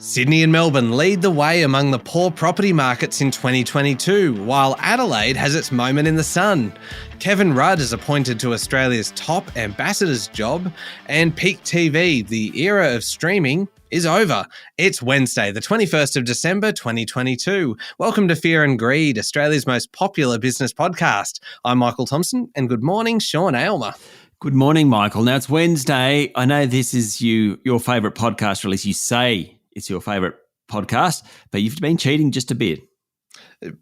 Sydney and Melbourne lead the way among the poor property markets in 2022, while Adelaide has its moment in the sun. Kevin Rudd is appointed to Australia's top ambassador's job, and Peak TV, the era of streaming, is over. It's Wednesday, the 21st of December, 2022. Welcome to Fear and Greed, Australia's most popular business podcast. I'm Michael Thompson, and good morning, Sean Aylmer. Good morning, Michael. Now, it's Wednesday. I know this is your favourite podcast, or at least you say it's your favourite podcast, but you've been cheating just a bit.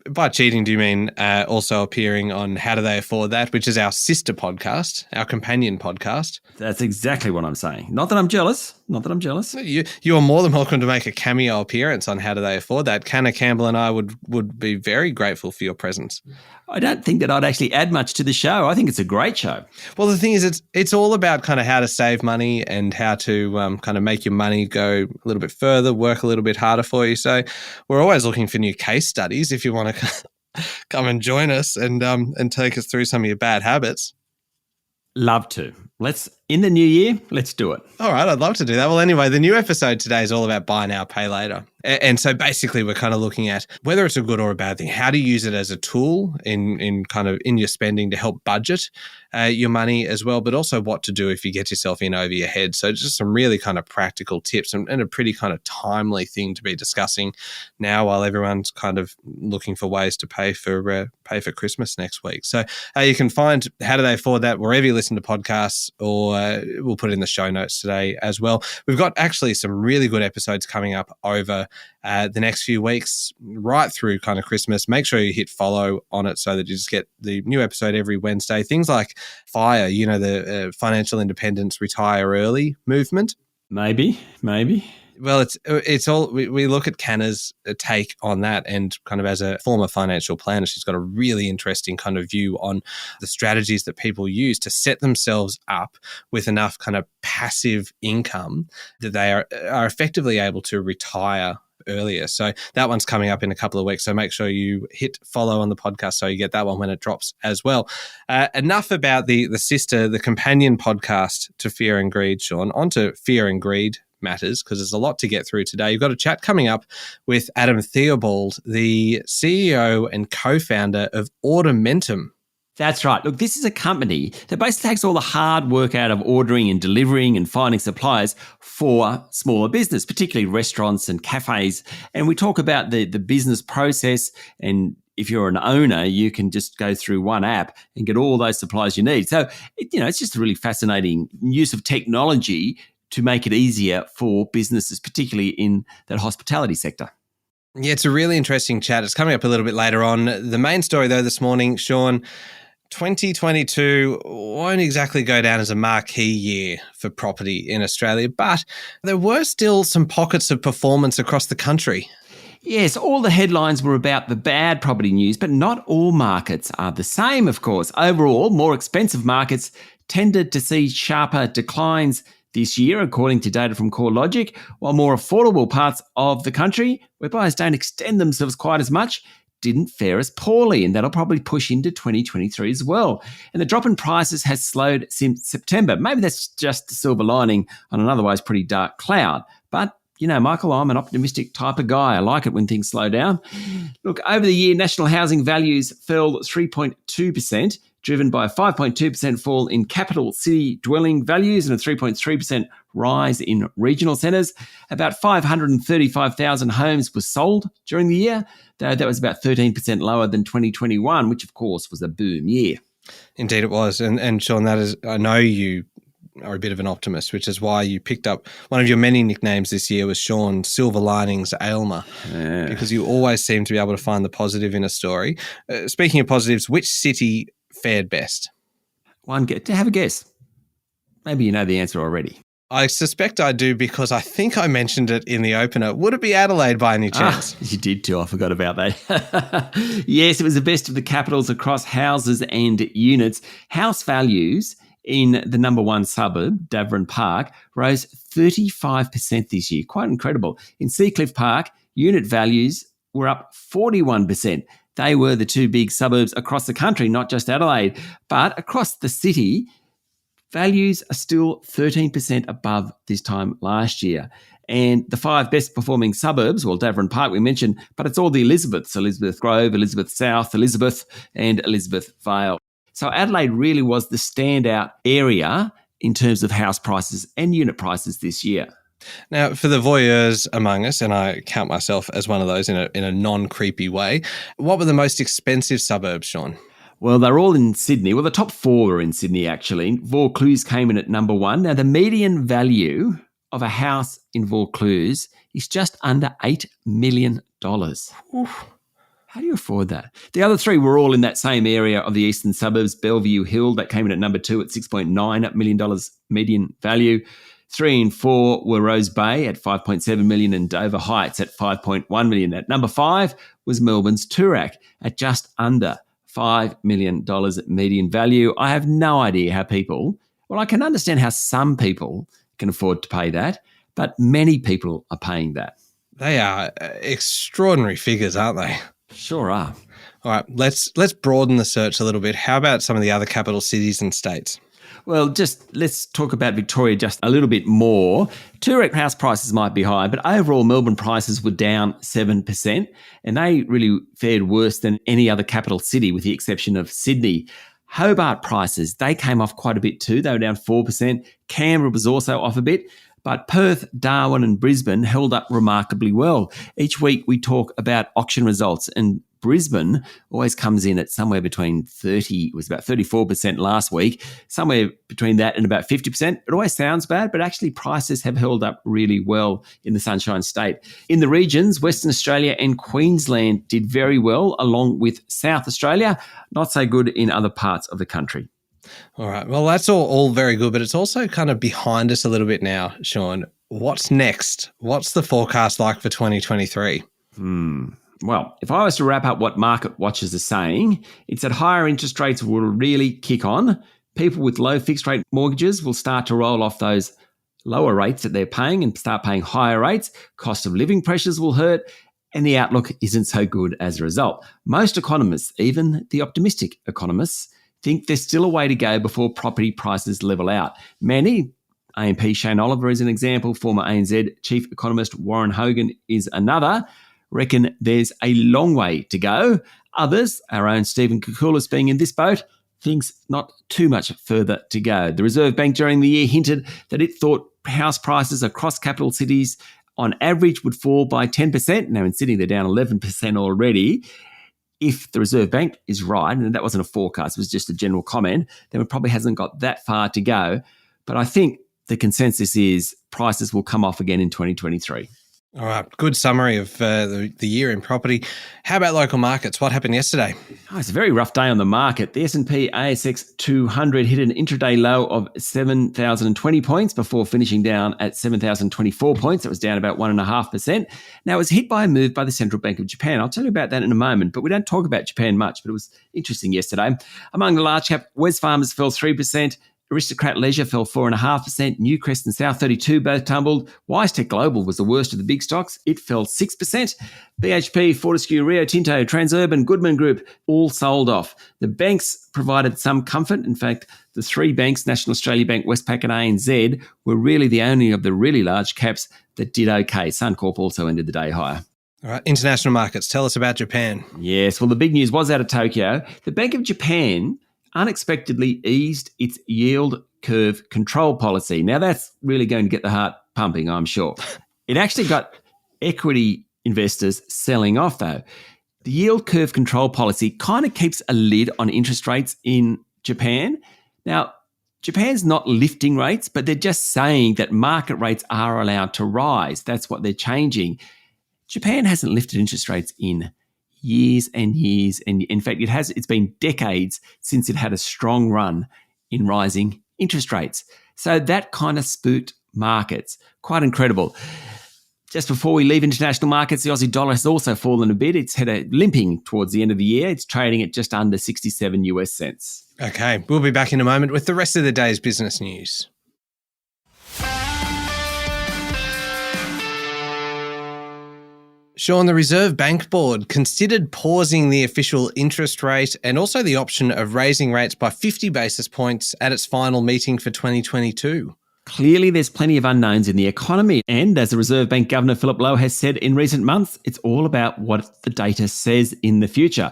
By cheating, do you mean also appearing on How Do They Afford That, which is our sister podcast, our companion podcast? That's exactly what I'm saying. Not that I'm jealous. You are more than welcome to make a cameo appearance on How Do They Afford That. Canna Campbell and I would be very grateful for your presence. I don't think that I'd actually add much to the show. I think it's a great show. Well, the thing is, it's all about kind of how to save money and how to kind of make your money go a little bit further, work a little bit harder for you. So we're always looking for new case studies if you want to come and join us and take us through some of your bad habits. Love to. In the new year, let's do it. All right, I'd love to do that. Well, anyway, the new episode today is all about buy now, pay later. And so basically we're kind of looking at whether it's a good or a bad thing, how to use it as a tool in your spending to help budget your money as well, but also what to do if you get yourself in over your head. So just some really kind of practical tips and a pretty kind of timely thing to be discussing now while everyone's kind of looking for ways to pay for Christmas next week. So you can find How Do They Afford That wherever you listen to podcasts, or we'll put it in the show notes today as well. We've got actually some really good episodes coming up over the next few weeks, right through kind of Christmas. Make sure you hit follow on it so that you just get the new episode every Wednesday. Things like FIRE, the Financial Independence Retire Early movement. Maybe. Well, it's all we look at Canna's take on that, and kind of as a former financial planner, she's got a really interesting kind of view on the strategies that people use to set themselves up with enough kind of passive income that they are effectively able to retire earlier. So that one's coming up in a couple of weeks. So make sure you hit follow on the podcast so you get that one when it drops as well. Enough about the companion podcast to Fear and Greed, Sean. On to Fear and Greed matters, because there's a lot to get through today. You've got a chat coming up with Adam Theobald, the CEO and co-founder of Automentum. That's right. Look, this is a company that basically takes all the hard work out of ordering and delivering and finding suppliers for smaller business, particularly restaurants and cafes. And we talk about the business process, and if you're an owner, you can just go through one app and get all those supplies you need. So, it's just a really fascinating use of technology to make it easier for businesses, particularly in that hospitality sector. Yeah, it's a really interesting chat. It's coming up a little bit later on. The main story, though, this morning, Sean, 2022 won't exactly go down as a marquee year for property in Australia, but there were still some pockets of performance across the country. Yes, all the headlines were about the bad property news, but not all markets are the same, of course. Overall, more expensive markets tended to see sharper declines this year, according to data from CoreLogic, while more affordable parts of the country, where buyers don't extend themselves quite as much, didn't fare as poorly, and that'll probably push into 2023 as well. And the drop in prices has slowed since September. Maybe that's just the silver lining on an otherwise pretty dark cloud. But Michael, I'm an optimistic type of guy. I like it when things slow down. Look, over the year, national housing values fell 3.2%, driven by a 5.2% fall in capital city dwelling values and a 3.3% rise in regional centres. About 535,000 homes were sold during the year, though that was about 13% lower than 2021, which of course was a boom year. Indeed it was. And Sean, I know you are a bit of an optimist, which is why you picked up one of your many nicknames this year was Sean Silver Linings Aylmer, because you always seem to be able to find the positive in a story. Speaking of positives, which city fared best? Have a guess. Maybe you know the answer already. I suspect I do, because I think I mentioned it in the opener. Would it be Adelaide by any chance? You did too. I forgot about that. Yes, it was the best of the capitals across houses and units. House values in the number one suburb, Davern Park, rose 35% this year. Quite incredible. In Seacliff Park, unit values were up 41%. They were the two big suburbs across the country, not just Adelaide. But across the city, values are still 13% above this time last year. And the 5 best performing suburbs, well, Davern Park we mentioned, but it's all the Elizabeths: Elizabeth Grove, Elizabeth South, Elizabeth, and Elizabeth Vale. So Adelaide really was the standout area in terms of house prices and unit prices this year. Now, for the voyeurs among us, and I count myself as one of those in a non-creepy way, what were the most expensive suburbs, Sean? Well, they're all in Sydney. Well, the top 4 are in Sydney, actually. Vaucluse came in at number 1. Now, the median value of a house in Vaucluse is just under $8 million. Oof. How do you afford that? The other 3 were all in that same area of the eastern suburbs. Bellevue Hill, that came in at number 2 at $6.9 million median value. 3 and 4 were Rose Bay at $5.7 million and Dover Heights at $5.1 million. At number 5 was Melbourne's Toorak at just under $5 million at median value. I have no idea how I can understand how some people can afford to pay that, but many people are paying that. They are extraordinary figures, aren't they? Sure are. All right, let's broaden the search a little bit. How about some of the other capital cities and states? Well, let's talk about Victoria just a little bit more. Toorak house prices might be high, but overall Melbourne prices were down 7%, and they really fared worse than any other capital city with the exception of Sydney. Hobart prices, they came off quite a bit too. They were down 4%. Canberra was also off a bit. But Perth, Darwin and Brisbane held up remarkably well. Each week we talk about auction results, and Brisbane always comes in at somewhere between 30, it was about 34% last week, somewhere between that and about 50%. It always sounds bad, but actually prices have held up really well in the Sunshine State. In the regions, Western Australia and Queensland did very well, along with South Australia. Not so good in other parts of the country. All right. Well, that's all very good, but it's also kind of behind us a little bit now, Sean. What's next? What's the forecast like for 2023? Well, if I was to wrap up what market watchers are saying, it's that higher interest rates will really kick on. People with low fixed rate mortgages will start to roll off those lower rates that they're paying and start paying higher rates. Cost of living pressures will hurt, and the outlook isn't so good as a result. Most economists, even the optimistic economists, think there's still a way to go before property prices level out. Many, AMP Shane Oliver is an example, former ANZ chief economist Warren Hogan is another, reckon there's a long way to go. Others, our own Stephen Koukoulas being in this boat, thinks not too much further to go. The Reserve Bank during the year hinted that it thought house prices across capital cities on average would fall by 10%. Now in Sydney, they're down 11% already. If the Reserve Bank is right, and that wasn't a forecast, it was just a general comment, then it probably hasn't got that far to go. But I think the consensus is prices will come off again in 2023. All right. Good summary of the year in property. How about local markets? What happened yesterday? It's a very rough day on the market. The S&P ASX 200 hit an intraday low of 7,020 points before finishing down at 7,024 points. It was down about 1.5%. Now, it was hit by a move by the Central Bank of Japan. I'll tell you about that in a moment, but we don't talk about Japan much, but it was interesting yesterday. Among the large cap, Wesfarmers fell 3%. Aristocrat Leisure fell 4.5%. Newcrest and South 32 both tumbled. WiseTech Global was the worst of the big stocks. It fell 6%. BHP, Fortescue, Rio Tinto, Transurban, Goodman Group all sold off. The banks provided some comfort. In fact, the 3 banks, National Australia Bank, Westpac and ANZ, were really the only of the really large caps that did okay. Suncorp also ended the day higher. All right, international markets. Tell us about Japan. Yes, well, the big news was out of Tokyo. The Bank of Japan unexpectedly eased its yield curve control policy. Now, that's really going to get the heart pumping, I'm sure. It actually got equity investors selling off, though. The yield curve control policy kind of keeps a lid on interest rates in Japan. Now, Japan's not lifting rates, but they're just saying that market rates are allowed to rise. That's what they're changing. Japan hasn't lifted interest rates in years and years. And in fact, it's been decades since it had a strong run in rising interest rates. So that kind of spooked markets. Quite incredible. Just before we leave international markets, the Aussie dollar has also fallen a bit. It's had a limping towards the end of the year. It's trading at just under 67 US cents. Okay, we'll be back in a moment with the rest of the day's business news. Sean, the Reserve Bank Board considered pausing the official interest rate and also the option of raising rates by 50 basis points at its final meeting for 2022. Clearly, there's plenty of unknowns in the economy. And as the Reserve Bank Governor Philip Lowe has said in recent months, it's all about what the data says in the future.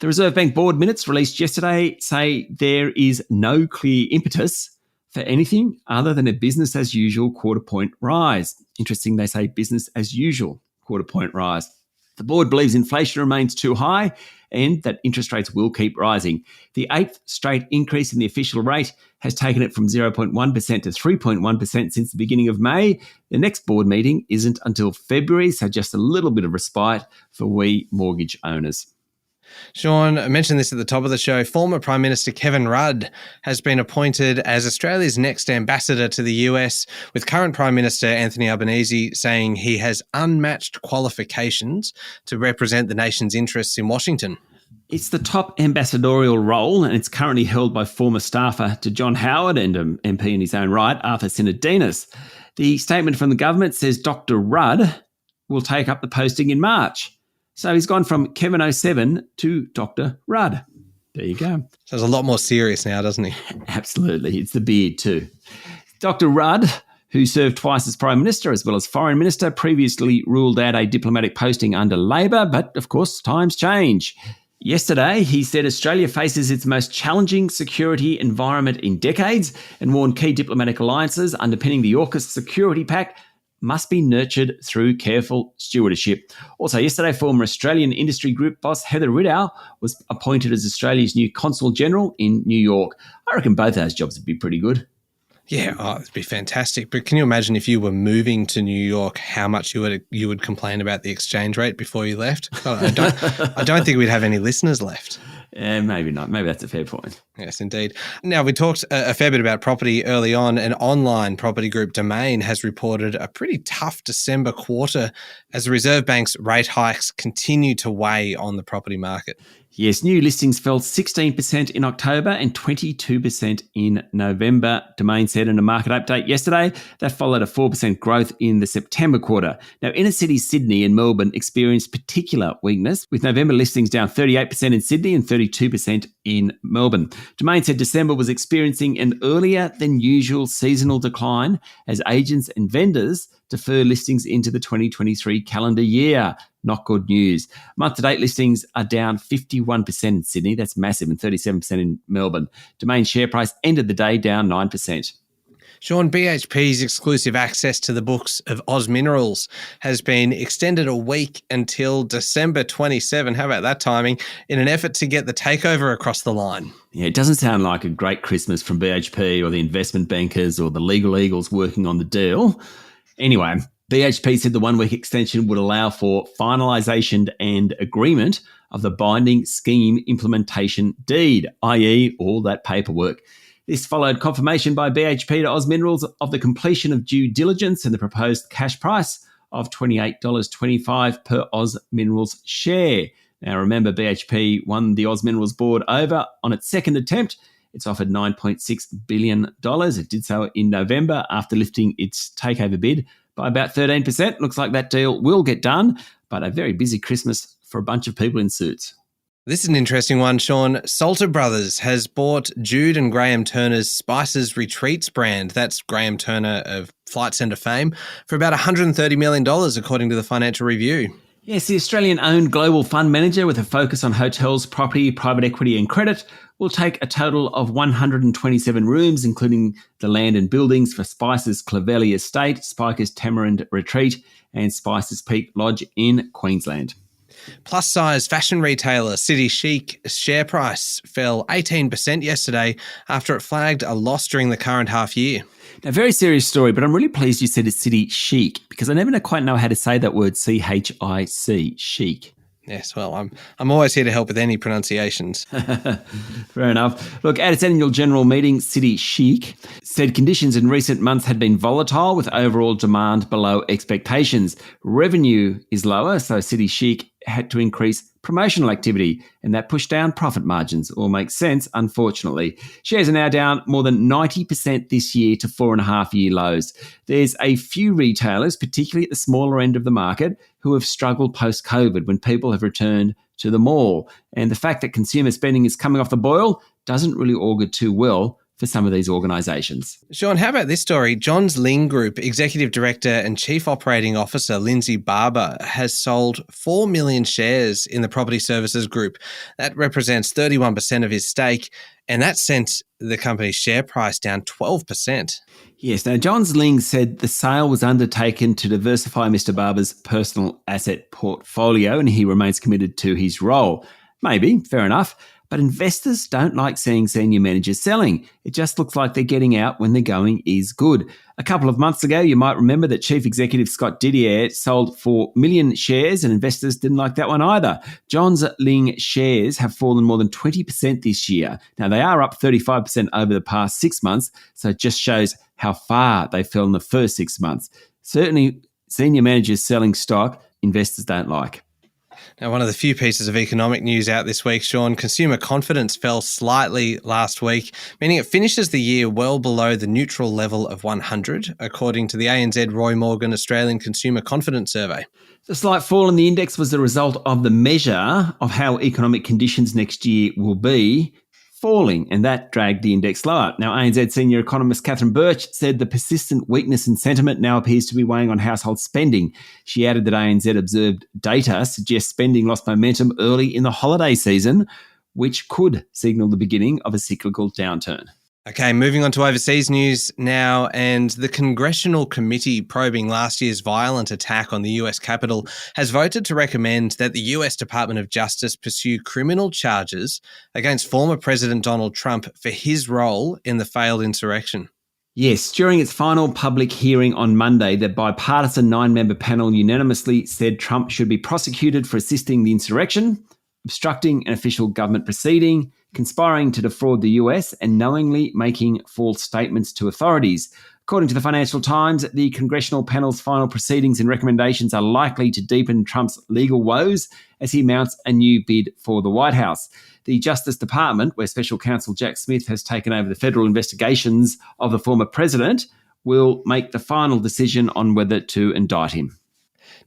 The Reserve Bank board minutes released yesterday say there is no clear impetus for anything other than a business as usual quarter point rise. Interesting, they say business as usual quarter point rise. The board believes inflation remains too high and that interest rates will keep rising. The eighth straight increase in the official rate has taken it from 0.1% to 3.1% since the beginning of May. The next board meeting isn't until February, so just a little bit of respite for we mortgage owners. Sean, I mentioned this at the top of the show. Former Prime Minister Kevin Rudd has been appointed as Australia's next ambassador to the US, with current Prime Minister Anthony Albanese saying he has unmatched qualifications to represent the nation's interests in Washington. It's the top ambassadorial role, and it's currently held by former staffer to John Howard and an MP in his own right, Arthur Sinodinos. The statement from the government says Dr. Rudd will take up the posting in March. So he's gone from Kevin 07 to Dr. Rudd. There you go. So he's a lot more serious now, doesn't he? Absolutely. It's the beard too. Dr. Rudd, who served twice as Prime Minister as well as Foreign Minister, previously ruled out a diplomatic posting under Labor, but of course times change. Yesterday, he said Australia faces its most challenging security environment in decades and warned key diplomatic alliances underpinning the AUKUS security pact must be nurtured through careful stewardship. Also, yesterday, former Australian Industry Group boss Heather Ridow was appointed as Australia's new Consul General in New York. I reckon both those jobs would be pretty good. Yeah, it'd be fantastic. But can you imagine if you were moving to New York, how much you would complain about the exchange rate before you left? I don't think we'd have any listeners left. Maybe not. Maybe that's a fair point. Yes, indeed. Now, we talked a fair bit about property early on. An online property group, Domain, has reported a pretty tough December quarter as the Reserve Bank's rate hikes continue to weigh on the property market. Yes, new listings fell 16% in October and 22% in November, Domain said in a market update yesterday. That followed a 4% growth in the September quarter. Now, inner city Sydney and Melbourne experienced particular weakness, with November listings down 38% in Sydney and 32% in Melbourne. Domain said December was experiencing an earlier than usual seasonal decline as agents and vendors defer listings into the 2023 calendar year. Not good news. Month-to-date listings are down 51% in Sydney. That's massive, and 37% in Melbourne. Domain share price ended the day down 9%. Sean, BHP's exclusive access to the books of Oz Minerals has been extended a week until December 27. How about that timing? In an effort to get the takeover across the line. Yeah, it doesn't sound like a great Christmas from BHP or the investment bankers or the legal eagles working on the deal. Anyway, BHP said the one-week extension would allow for finalisation and agreement of the binding scheme implementation deed, i.e. all that paperwork. This followed confirmation by BHP to Oz Minerals of the completion of due diligence and the proposed cash price of $28.25 per Oz Minerals share. Now, remember, BHP won the Oz Minerals board over on its second attempt. It's offered $9.6 billion. It did so in November after lifting its takeover bid by about 13%. Looks like that deal will get done, but a very busy Christmas for a bunch of people in suits. This is an interesting one, Sean. Salter Brothers has bought Jude and Graham Turner's Spices Retreats brand. That's Graham Turner of Flight Centre fame, for about $130 million, according to the Financial Review. Yes, the Australian-owned global fund manager with a focus on hotels, property, private equity and credit will take a total of 127 rooms, including the land and buildings for Spices Clovelly Estate, Spikers Tamarind Retreat and Spices Peak Lodge in Queensland. Plus-size fashion retailer City Chic share price fell 18% yesterday after it flagged a loss during the current half year. Now, very serious story, but I'm really pleased you said it's City Chic because I never quite know how to say that word, C-H-I-C, chic. Yes, well, I'm always here to help with any pronunciations. Fair enough. Look, at its annual general meeting, City Chic said conditions in recent months had been volatile with overall demand below expectations. Revenue is lower, so City Chic had to increase promotional activity, and that pushed down profit margins. All makes sense, unfortunately. Shares are now down more than 90% this year to 4.5-year lows. There's a few retailers, particularly at the smaller end of the market, who have struggled post-COVID when people have returned to the mall. And the fact that consumer spending is coming off the boil doesn't really augur too well for some of these organisations. Sean, how about this story? Johns Lyng Group Executive Director and Chief Operating Officer Lindsay Barber has sold 4 million shares in the Property Services Group. That represents 31% of his stake, and that sent the company's share price down 12%. Yes. Now, Johns Lyng said the sale was undertaken to diversify Mr. Barber's personal asset portfolio, and he remains committed to his role. Maybe, fair enough. But investors don't like seeing senior managers selling. It just looks like they're getting out when the going is good. A couple of months ago, you might remember that Chief Executive Scott Didier sold 4 million shares, and investors didn't like that one either. Johns Lyng shares have fallen more than 20% this year. Now, they are up 35% over the past 6 months, so it just shows how far they fell in the first 6 months. Certainly, senior managers selling stock, investors don't like. Now, one of the few pieces of economic news out this week, Sean, consumer confidence fell slightly last week, meaning it finishes the year well below the neutral level of 100, according to the ANZ Roy Morgan Australian Consumer Confidence Survey. The slight fall in the index was the result of the measure of how economic conditions next year will be falling, and that dragged the index lower. Now, ANZ senior economist Catherine Birch said the persistent weakness in sentiment now appears to be weighing on household spending. She added that ANZ observed data suggests spending lost momentum early in the holiday season, which could signal the beginning of a cyclical downturn. Okay, moving on to overseas news now, and the Congressional Committee probing last year's violent attack on the US Capitol has voted to recommend that the US Department of Justice pursue criminal charges against former President Donald Trump for his role in the failed insurrection. Yes, during its final public hearing on Monday, the bipartisan 9-member panel unanimously said Trump should be prosecuted for assisting the insurrection, obstructing an official government proceeding, conspiring to defraud the US, and knowingly making false statements to authorities. According to the Financial Times, the congressional panel's final proceedings and recommendations are likely to deepen Trump's legal woes as he mounts a new bid for the White House. The Justice Department, where Special Counsel Jack Smith has taken over the federal investigations of the former president, will make the final decision on whether to indict him.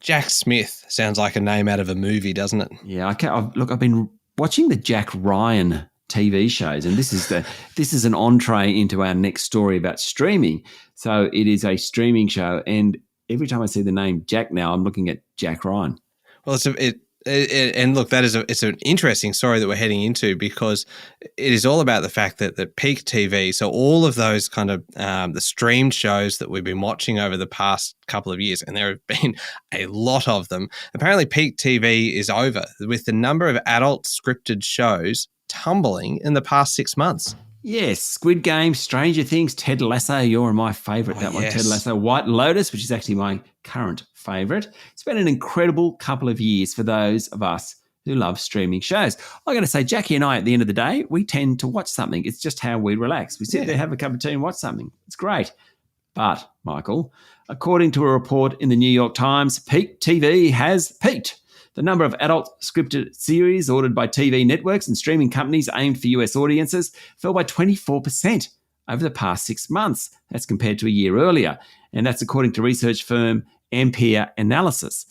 Jack Smith sounds like a name out of a movie, doesn't it? Yeah, I've been watching the Jack Ryan TV shows, and this is an entree into our next story about streaming. So it is a streaming show, and every time I see the name Jack now, I'm looking at Jack Ryan. Well, and look, it's an interesting story that we're heading into, because it is all about the fact that Peak TV, so all of those kind of the streamed shows that we've been watching over the past couple of years, and there have been a lot of them. Apparently, Peak TV is over, with the number of adult scripted shows tumbling in the past 6 months. Yes, Squid Game, Stranger Things, Ted Lasso, you're my favourite, that one, Ted Lasso. White Lotus, which is actually my current favourite. It's been an incredible couple of years for those of us who love streaming shows. I'm going to say, Jackie and I, at the end of the day, we tend to watch something. It's just how we relax. We sit there, have a cup of tea and watch something. It's great. But, Michael, according to a report in the New York Times, Peak TV has peaked. The number of adult scripted series ordered by TV networks and streaming companies aimed for US audiences fell by 24% over the past 6 months. That's compared to a year earlier. And that's according to research firm Ampere Analysis.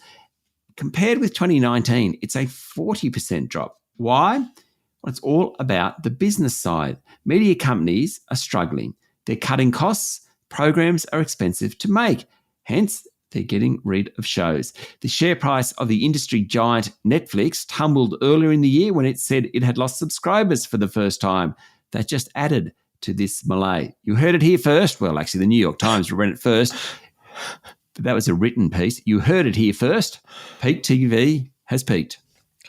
Compared with 2019, it's a 40% drop. Why? Well, it's all about the business side. Media companies are struggling. They're cutting costs. Programs are expensive to make. Hence, they're getting rid of shows. The share price of the industry giant Netflix tumbled earlier in the year when it said it had lost subscribers for the first time. That just added to this melee. You heard it here first. Well, actually, the New York Times ran it first. But that was a written piece. You heard it here first. Peak TV has peaked.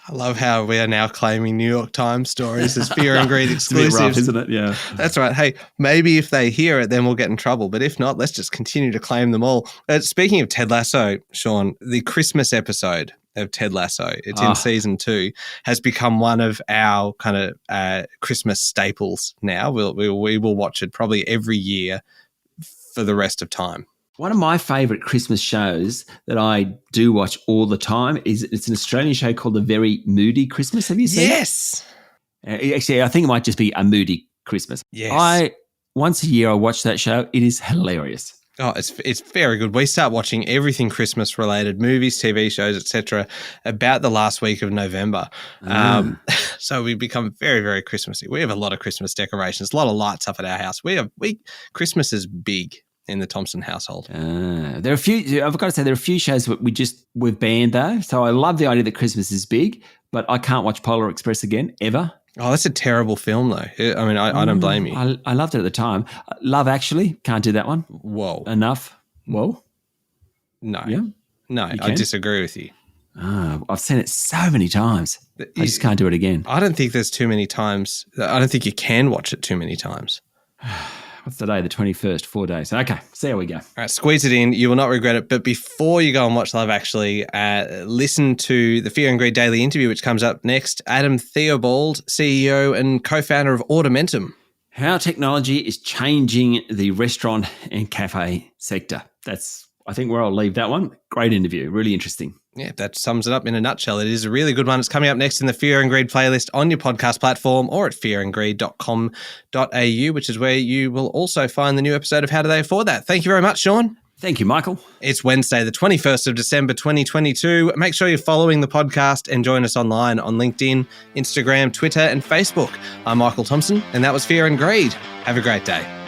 I love how we are now claiming New York Times stories as Fear and Greed exclusives. It's a bit rough, isn't it? Yeah. That's right. Hey, maybe if they hear it, then we'll get in trouble. But if not, let's just continue to claim them all. Speaking of Ted Lasso, Sean, the Christmas episode of Ted Lasso, it's in season 2, has become one of our kind of Christmas staples now. We will watch it probably every year for the rest of time. One of my favourite Christmas shows that I do watch all the time it's an Australian show called A Very Moody Christmas. Have you seen it? Yes. Actually, I think it might just be A Moody Christmas. Yes. Once a year I watch that show. It is hilarious. Oh, it's very good. We start watching everything Christmas related, movies, TV shows, etc., about the last week of November. So we become very, very Christmassy. We have a lot of Christmas decorations, a lot of lights up at our house. Christmas is big in the Thompson household. There are a few. I've got to say, there are a few shows that we've banned though. So I love the idea that Christmas is big, but I can't watch Polar Express again ever. Oh, that's a terrible film, though. I mean, I don't blame you. I loved it at the time. Love Actually, can't do that one. Whoa. Enough. Whoa. No. Yeah. No, I disagree with you. I've seen it so many times. I just can't do it again. I don't think there's too many times. I don't think you can watch it too many times. What's the day? The 21st, 4 days. Okay, see how we go. All right, squeeze it in. You will not regret it. But before you go and watch Love Actually, listen to the Fear and Greed Daily interview, which comes up next. Adam Theobald, CEO and co-founder of Automentum. How technology is changing the restaurant and cafe sector. That's, I think, where I'll leave that one. Great interview. Really interesting. Yeah, that sums it up in a nutshell. It is a really good one. It's coming up next in the Fear and Greed playlist on your podcast platform or at fearandgreed.com.au, which is where you will also find the new episode of How Do They Afford That? Thank you very much, Sean. Thank you, Michael. It's Wednesday, the 21st of December, 2022. Make sure you're following the podcast and join us online on LinkedIn, Instagram, Twitter, and Facebook. I'm Michael Thompson, and that was Fear and Greed. Have a great day.